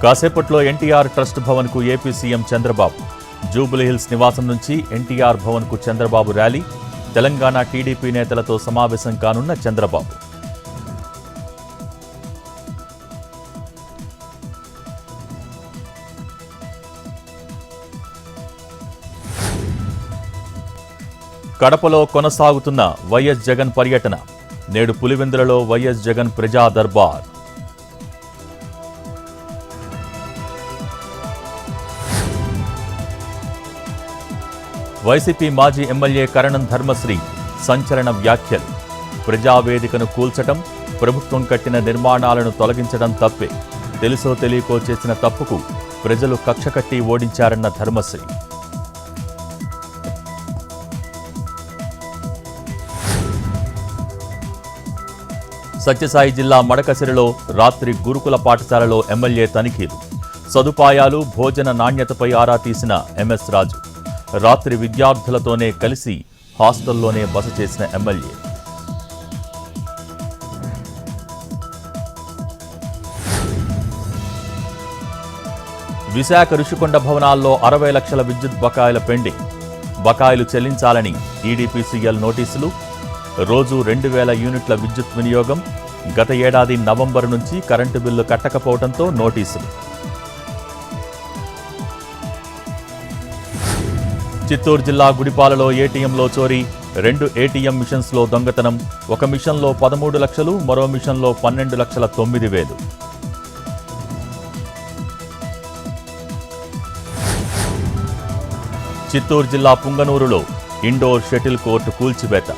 కాసేపట్లో ఎన్టీఆర్ ట్రస్ట్ భవన్కు AP CM Chandrababu. Jubilee Hills నివాసం నుంచి ఎన్టీఆర్ భవన్కు చంద్రబాబు ర్యాలీ. తెలంగాణ టీడీపీ నేతలతో సమావేశం కానున్న చంద్రబాబు. కడపలో కొనసాగుతున్న వైఎస్ జగన్ పర్యటన. నేడు పులివెందులలో వైఎస్ జగన్ ప్రజా దర్బార్. వైసీపీ మాజీ ఎమ్మెల్యే కరణం ధర్మశ్రీ సంచలన వ్యాఖ్యలు. ప్రజావేదికను కూల్చటం, ప్రభుత్వం కట్టిన నిర్మాణాలను తొలగించడం తప్పే. తెలుసో తెలియకో చేసిన తప్పుకు ప్రజలు కక్ష కట్టి ఓడించారన్న ధర్మశ్రీ. సత్యసాయి జిల్లా మడకసిరిలో రాత్రి గురుకుల పాఠశాలలో ఎమ్మెల్యే తనిఖీలు. సదుపాయాలు, భోజన నాణ్యతపై ఆరా తీసిన ఎంఎస్ రాజు. రాత్రి విద్యార్థులతోనే కలిసి హాస్టల్లోనే బస చేసిన ఎమ్మెల్యే. విశాఖ రుషికొండ భవనాల్లో 60 లక్షల విద్యుత్ బకాయిల పెండింగ్. బకాయిలు చెల్లించాలని ఈడీపీసీఎల్ నోటీసులు. రోజు 2000 యూనిట్ల విద్యుత్ వినియోగం. గత ఏడాది నవంబర్ నుంచి కరెంటు బిల్లు కట్టకపోవడంతో నోటీసులు. చిత్తూరు జిల్లా గుడిపాలలో ఏటీఎంలో చోరీ. 2 ఏటీఎం మిషన్స్లో దొంగతనం. ఒక మిషన్లో 13 లక్షలు, మరో మిషన్లో 12,09,000. చిత్తూరు జిల్లా పుంగనూరులో ఇండోర్ షటిల్ కోర్టు కూల్చివేత.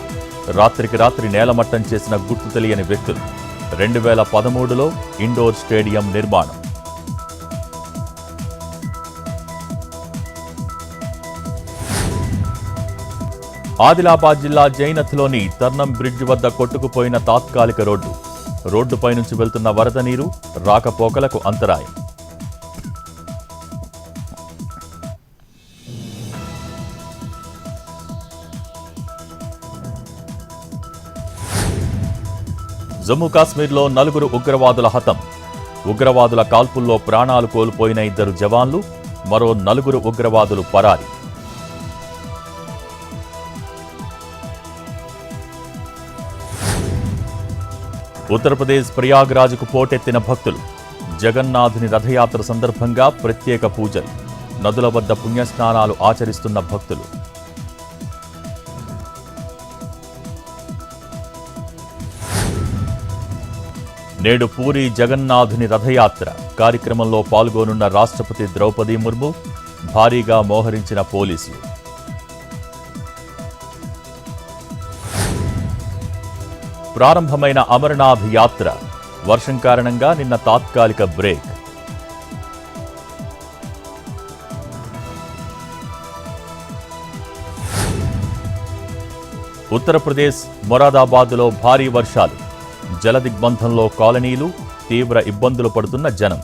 రాత్రికి రాత్రి నేలమట్టం చేసిన గుర్తు తెలియని వ్యక్తులు. 2013లో ఇండోర్ స్టేడియం నిర్మాణం. ఆదిలాబాద్ జిల్లా జైనత్లోని తర్నం బ్రిడ్జ్ వద్ద కొట్టుకుపోయిన తాత్కాలిక రోడ్డు. రోడ్డుపై నుంచి వెళ్తున్న వరద నీరు రాకపోకలకు అంతరాయం. జమ్మూ కాశ్మీర్లో 4 ఉగ్రవాదుల హతం. ఉగ్రవాదుల కాల్పుల్లో ప్రాణాలు కోల్పోయిన 2 జవాన్లు, మరో 4 ఉగ్రవాదులు పరారి. ఉత్తరప్రదేశ్ ప్రయాగ్రాజ్కు పోటెత్తిన భక్తులు. జగన్నాథుని రథయాత్ర సందర్భంగా ప్రత్యేక పూజలు. నదుల వద్ద పుణ్యస్నానాలు ఆచరిస్తున్న భక్తులు. నేడు పూరి జగన్నాథుని రథయాత్ర కార్యక్రమంలో పాల్గొనున్న రాష్ట్రపతి ద్రౌపది ముర్ము. భారీగా మోహరించిన పోలీసులు. ప్రారంభమైన అమరనాథ్ యాత్ర. వర్షం కారణంగా నిన్న తాత్కాలిక బ్రేక్. ఉత్తరప్రదేశ్ మొరాదాబాద్లో భారీ వర్షాలు. జలదిగ్బంధంలో కాలనీలు. తీవ్ర ఇబ్బందులు పడుతున్న జనం.